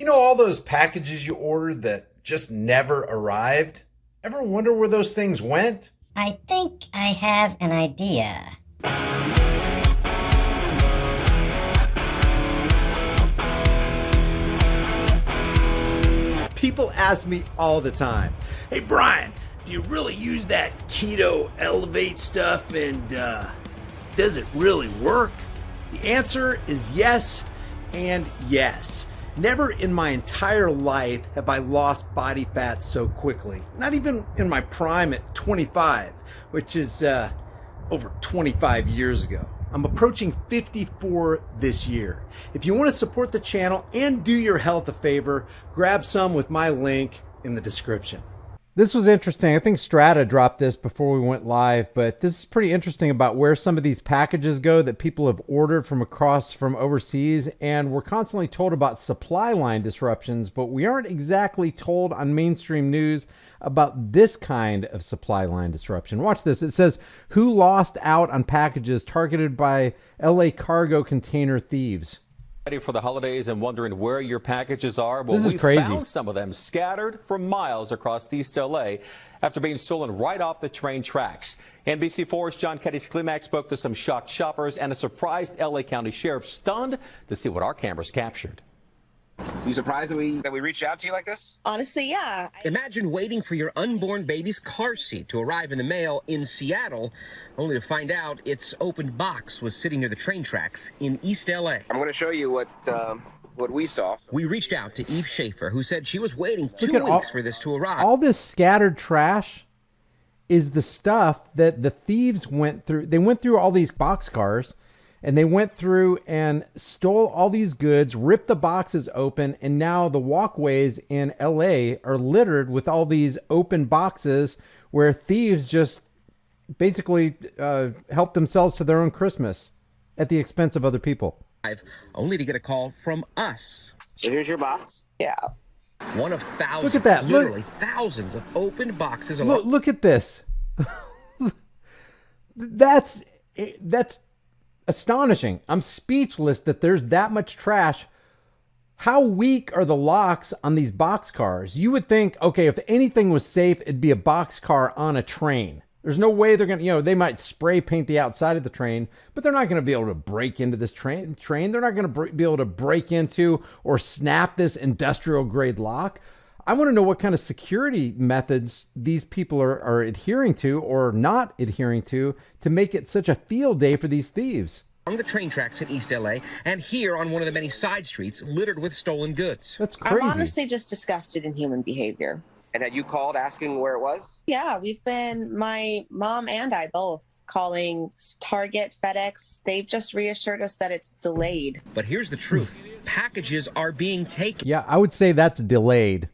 You know, all those packages you ordered that just never arrived? Ever wonder where those things went? I think I have an idea. People ask me all the time, "Hey Brian, do you really use that keto elevate stuff and does it really work?" The answer is yes and yes. Never in my entire life have I lost body fat so quickly. Not even in my prime at 25, which is over 25 years ago. I'm approaching 54 this year. If you want to support the channel and do your health a favor, grab some with my link in the description. This was interesting. I think Strata dropped this before we went live, but this is pretty interesting about where some of these packages go that people have ordered from overseas. And we're constantly told about supply line disruptions, but we aren't exactly told on mainstream news about this kind of supply line disruption. Watch this. It says, who lost out on packages targeted by LA cargo container thieves? Ready for the holidays and wondering where your packages are? Well, This is crazy. Found some of them scattered for miles across East LA after being stolen right off the train tracks. NBC4's John Keddy's Climax spoke to some shocked shoppers and a surprised LA County sheriff stunned to see what our cameras captured. You surprised that we reached out to you like this? Honestly, yeah. Imagine waiting for your unborn baby's car seat to arrive in the mail in Seattle, only to find out its opened box was sitting near the train tracks in East LA. I'm going to show you what we saw. We reached out to Eve Schaefer, who said she was waiting 2 weeks for this to arrive. All this scattered trash is the stuff that the thieves went through. They went through all these boxcars and they went through and stole all these goods, ripped the boxes open, and now the walkways in LA are littered with all these open boxes where thieves just basically help themselves to their own Christmas at the expense of other people. Only to get a call from us. So here's your box. Yeah. One of thousands, Look at that. literally thousands of opened boxes. Look at this. That's astonishing. I'm speechless that there's that much trash. How weak are the locks on these boxcars? You would think, okay, if anything was safe, it'd be a boxcar on a train. There's no way they're going to, they might spray paint the outside of the train, but they're not going to be able to break into this train. They're not going to be able to break into or snap this industrial grade lock. I want to know what kind of security methods these people are adhering to or not adhering to make it such a field day for these thieves. On the train tracks in East LA and here on one of the many side streets littered with stolen goods. That's crazy. I'm honestly just disgusted in human behavior. And had you called asking where it was? Yeah, we've been, my mom and I both, calling Target, FedEx. They've just reassured us that it's delayed. But here's the truth. Packages are being taken. Yeah, I would say that's delayed.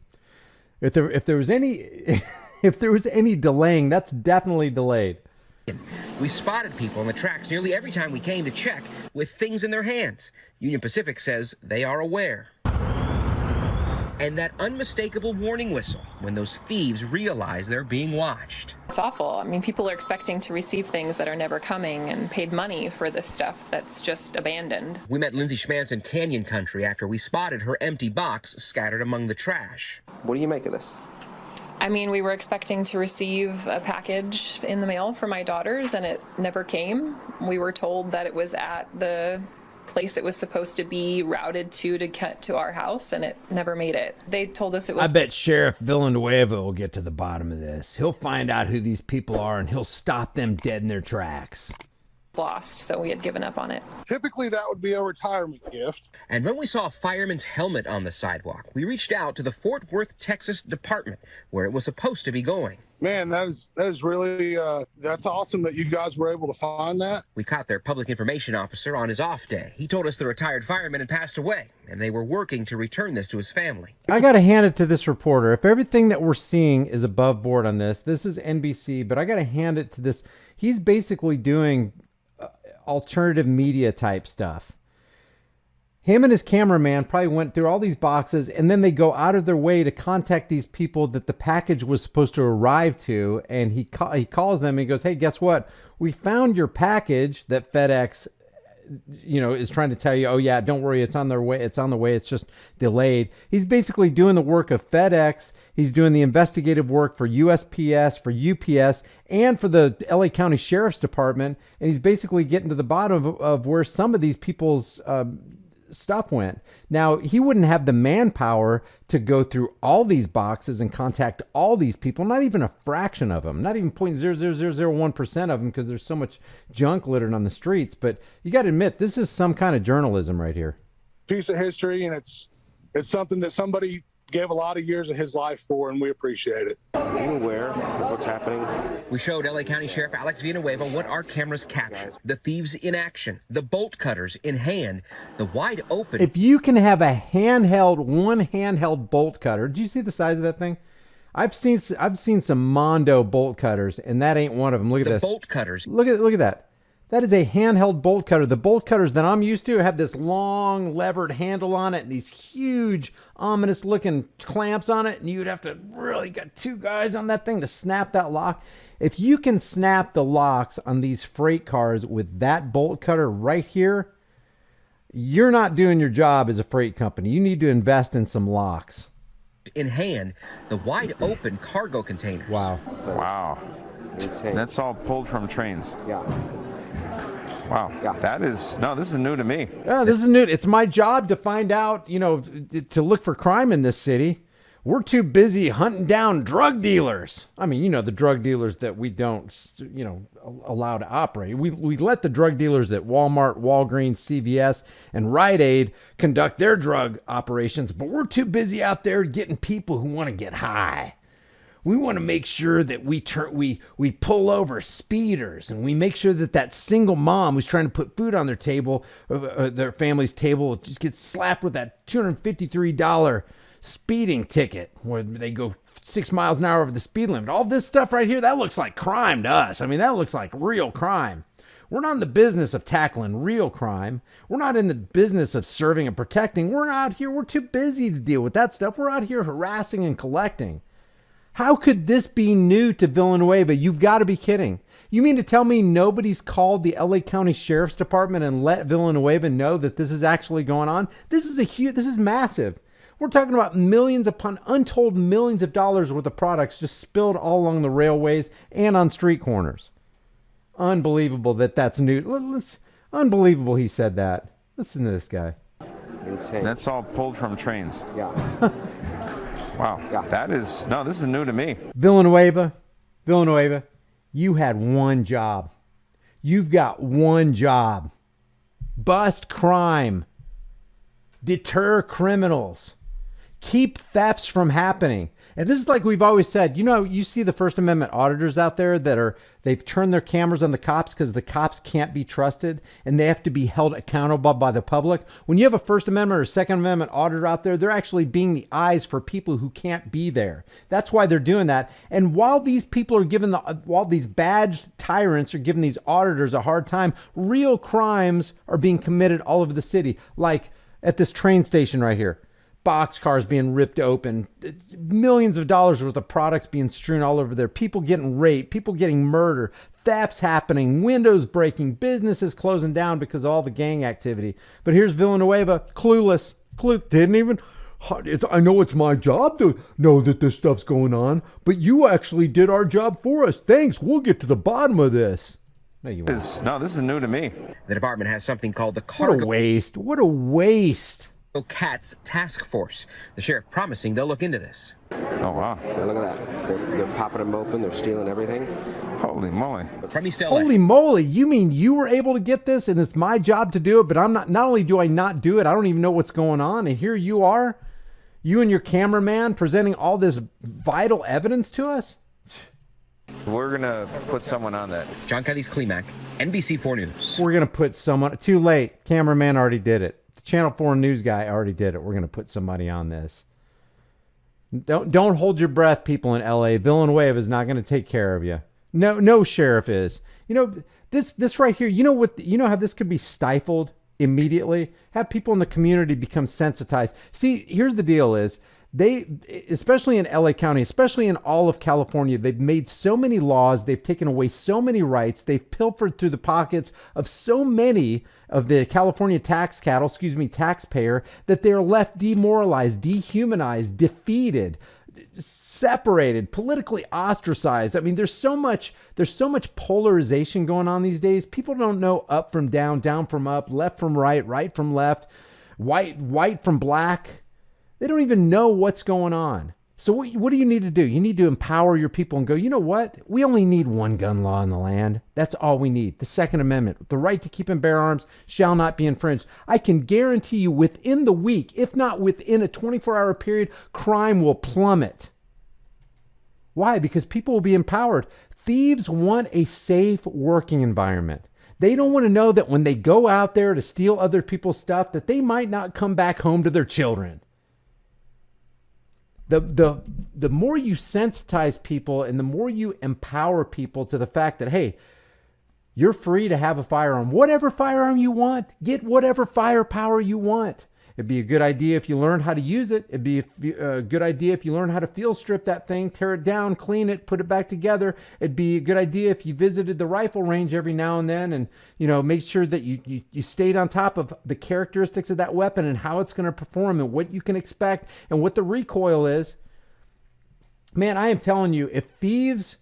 If there was any delaying, that's definitely delayed. We spotted people on the tracks nearly every time we came to check with things in their hands. Union Pacific says they are aware. And that unmistakable warning whistle when those thieves realize they're being watched. It's awful. I mean, people are expecting to receive things that are never coming and paid money for this stuff that's just abandoned. We met Lindsay Schmantz in Canyon Country after we spotted her empty box scattered among the trash. What do you make of this? I mean, we were expecting to receive a package in the mail for my daughters, and it never came. We were told that it was at the place it was supposed to be routed to get to our house, and it never made it. They told us it was... I bet Sheriff Villanueva will get to the bottom of this. He'll find out who these people are, and he'll stop them dead in their tracks. lost, so we had given up on it. Typically, that would be a retirement gift. And when we saw a fireman's helmet on the sidewalk, we reached out to the Fort Worth, Texas department where it was supposed to be going. Man, that is really, that's awesome that you guys were able to find that. We caught their public information officer on his off day. He told us the retired fireman had passed away, and they were working to return this to his family. I got to hand it to this reporter. If everything that we're seeing is above board on this is NBC, but I got to hand it to this. He's basically doing alternative media type stuff. Him and his cameraman probably went through all these boxes, and then they go out of their way to contact these people that the package was supposed to arrive to. And he calls them and he goes, "Hey, guess what? We found your package that FedEx is trying to tell you, oh yeah, don't worry, it's on their way. It's on the way. It's just delayed. He's basically doing the work of FedEx. He's doing the investigative work for USPS, for UPS, and for the LA County Sheriff's Department. And he's basically getting to the bottom of where some of these people's stuff went. Now, he wouldn't have the manpower to go through all these boxes and contact all these people, not even a fraction of them, not even 0.00001% of them, because there's so much junk littered on the streets. But you got to admit, this is some kind of journalism right here. Piece of history, and it's something that somebody gave a lot of years of his life for, and we appreciate it. Are you aware of what's happening? We showed LA County Sheriff Alex Villanueva what our cameras captured. The thieves in action, the bolt cutters in hand, the wide open. If you can have a one handheld bolt cutter, did you see the size of that thing? I've seen some Mondo bolt cutters, and that ain't one of them. Look at this. The bolt cutters. Look at that. That is a handheld bolt cutter. The bolt cutters that I'm used to have this long levered handle on it and these huge ominous looking clamps on it. And you'd have to really get two guys on that thing to snap that lock. If you can snap the locks on these freight cars with that bolt cutter right here, you're not doing your job as a freight company. You need to invest in some locks. In hand, the wide open cargo containers. Wow. Wow. Insane. That's all pulled from trains. Yeah. Wow. Yeah. This is new to me. Yeah, this is new. It's my job to find out, to look for crime in this city. We're too busy hunting down drug dealers. I mean, the drug dealers that we don't, allow to operate. We let the drug dealers at Walmart, Walgreens, CVS, and Rite Aid conduct their drug operations, but we're too busy out there getting people who want to get high. We want to make sure that we pull over speeders, and we make sure that single mom who's trying to put food on their table, their family's table, just gets slapped with that $253 speeding ticket where they go 6 miles an hour over the speed limit. All this stuff right here, that looks like crime to us. I mean, that looks like real crime. We're not in the business of tackling real crime. We're not in the business of serving and protecting. We're out here. We're too busy to deal with that stuff. We're out here harassing and collecting. How could this be new to Villanueva? You've got to be kidding. You mean to tell me nobody's called the LA County Sheriff's Department and let Villanueva know that this is actually going on? This is massive. We're talking about millions upon untold millions of dollars worth of products just spilled all along the railways and on street corners. Unbelievable that's new. Unbelievable he said that. Listen to this guy. Insane. That's all pulled from trains. Yeah. Wow. Yeah. This is new to me. Villanueva, you had one job. You've got one job. Bust crime. Deter criminals. Keep thefts from happening. And this is like we've always said, you see the First Amendment auditors out there they've turned their cameras on the cops because the cops can't be trusted and they have to be held accountable by the public. When you have a First Amendment or Second Amendment auditor out there, they're actually being the eyes for people who can't be there. That's why they're doing that. And while these people are while these badged tyrants are giving these auditors a hard time, real crimes are being committed all over the city. Like at this train station right here. Boxcars being ripped open, millions of dollars worth of products being strewn all over there, people getting raped, people getting murdered, thefts happening, windows breaking, businesses closing down because of all the gang activity. But here's Villanueva, clueless, didn't even... I know it's my job to know that this stuff's going on, but you actually did our job for us. Thanks. We'll get to the bottom of this. No, you won't. This is new to me. The department has something called the cargo... What a waste. What a waste. Cats Task Force. The sheriff promising they'll look into this. Oh, wow. Yeah, look at that. They're popping them open. They're stealing everything. Holy moly. From East LA. Holy moly. You mean you were able to get this and it's my job to do it, but not only do I not do it, I don't even know what's going on. And here you are, you and your cameraman presenting all this vital evidence to us. We're going to put someone on that. John Cuddy's Klimak, NBC4 News. We're going to put someone, too late. Cameraman already did it. Channel 4 news guy already did it. We're going to put somebody on this. Don't hold your breath, people in LA. Villanueva is not going to take care of you. No sheriff is. This right here, you know how this could be stifled immediately? Have people in the community become sensitized. See, here's the deal is They, especially in LA County, especially in all of California, they've made so many laws, they've taken away so many rights, they've pilfered through the pockets of so many of the California taxpayer, that they're left demoralized, dehumanized, defeated, separated, politically ostracized. I mean, there's so much polarization going on these days. People don't know up from down, down from up, left from right, right from left, white from black. They don't even know what's going on. So what do you need to do? You need to empower your people and go, you know what? We only need one gun law in the land. That's all we need. The Second Amendment. The right to keep and bear arms shall not be infringed. I can guarantee you within the week, if not within a 24-hour period, crime will plummet. Why? Because people will be empowered. Thieves want a safe working environment. They don't want to know that when they go out there to steal other people's stuff, that they might not come back home to their children. The more you sensitize people and the more you empower people to the fact that, hey, you're free to have a firearm, whatever firearm you want, get whatever firepower you want. It'd be a good idea if you learn how to use it. It'd be a good idea if you learn how to field strip that thing, tear it down, clean it, put it back together. It'd be a good idea if you visited the rifle range every now and then and, make sure that you stayed on top of the characteristics of that weapon and how it's going to perform and what you can expect and what the recoil is. Man, I am telling you, if thieves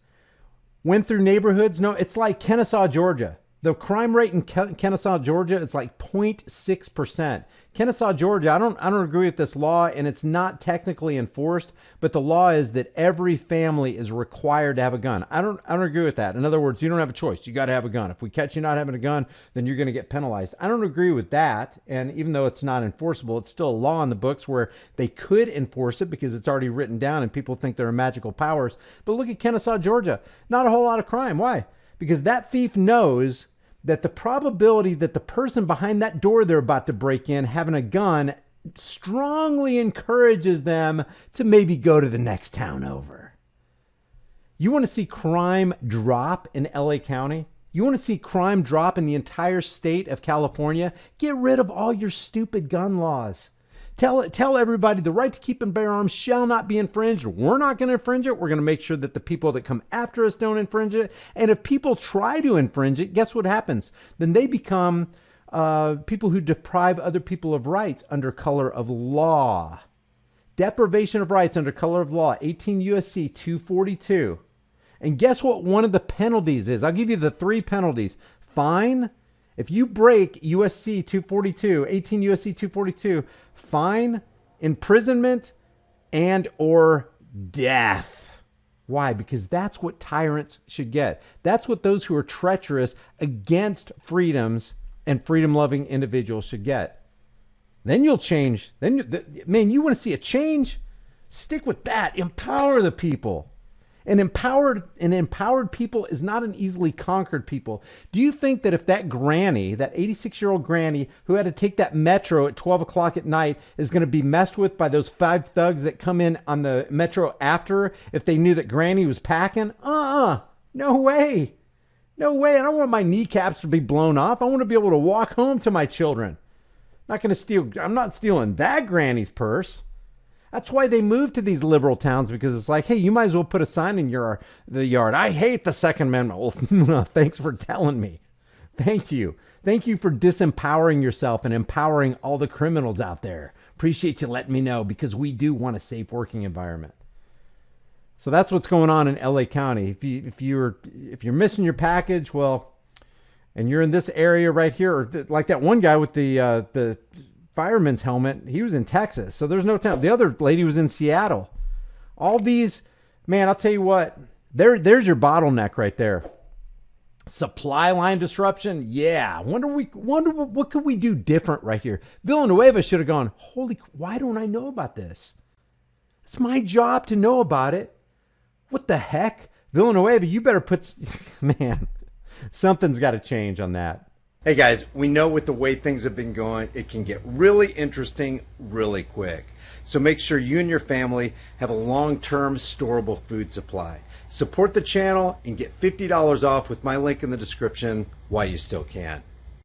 went through neighborhoods, it's like Kennesaw, Georgia. The crime rate in Kennesaw, Georgia, it's like 0.6%. Kennesaw, Georgia, I don't agree with this law, and it's not technically enforced, but the law is that every family is required to have a gun. I don't agree with that. In other words, you don't have a choice. You got to have a gun. If we catch you not having a gun, then you're going to get penalized. I don't agree with that, and even though it's not enforceable, it's still a law in the books where they could enforce it because it's already written down and people think there are magical powers. But look at Kennesaw, Georgia. Not a whole lot of crime. Why? Because that thief knows that the probability that the person behind that door they're about to break in having a gun strongly encourages them to maybe go to the next town over. You want to see crime drop in LA County? You want to see crime drop in the entire state of California? Get rid of all your stupid gun laws. Tell everybody the right to keep and bear arms shall not be infringed. We're not going to infringe it. We're going to make sure that the people that come after us don't infringe it. And if people try to infringe it, guess what happens? Then they become people who deprive other people of rights under color of law. Deprivation of rights under color of law, 18 U.S.C. 242. And guess what one of the penalties is? I'll give you the 3 penalties. Fine. If you break USC 242, 18 USC 242, fine, imprisonment, and or death. Why? Because that's what tyrants should get. That's what those who are treacherous against freedoms and freedom-loving individuals should get. Then you'll change. Man, you want to see a change? Stick with that. Empower the people. An empowered people is not an easily conquered people. Do you think that if that granny, that 86-year-old granny who had to take that metro at 12 o'clock at night is going to be messed with by those 5 thugs that come in on the metro after her if they knew that granny was packing? No way. No way. I don't want my kneecaps to be blown off. I want to be able to walk home to my children. I'm not stealing that granny's purse. That's why they moved to these liberal towns, because it's like, hey, you might as well put a sign in the yard. I hate the Second Amendment. Well, thanks for telling me. Thank you. Thank you for disempowering yourself and empowering all the criminals out there. Appreciate you letting me know, because we do want a safe working environment. So that's what's going on in LA County. If you're missing your package, well, and you're in this area right here, or like that one guy with the fireman's helmet, he was in Texas, so there's no time. The other lady was in Seattle. All these, man, I'll tell you what, there's your bottleneck right there. Supply line disruption, yeah. Wonder what could we do different right here. Villanueva should have gone, why don't I know about this? It's my job to know about it. What the heck? Villanueva, you better man, something's got to change on that. Hey guys, we know with the way things have been going, it can get really interesting really quick. So make sure you and your family have a long-term storable food supply. Support the channel and get $50 off with my link in the description while you still can.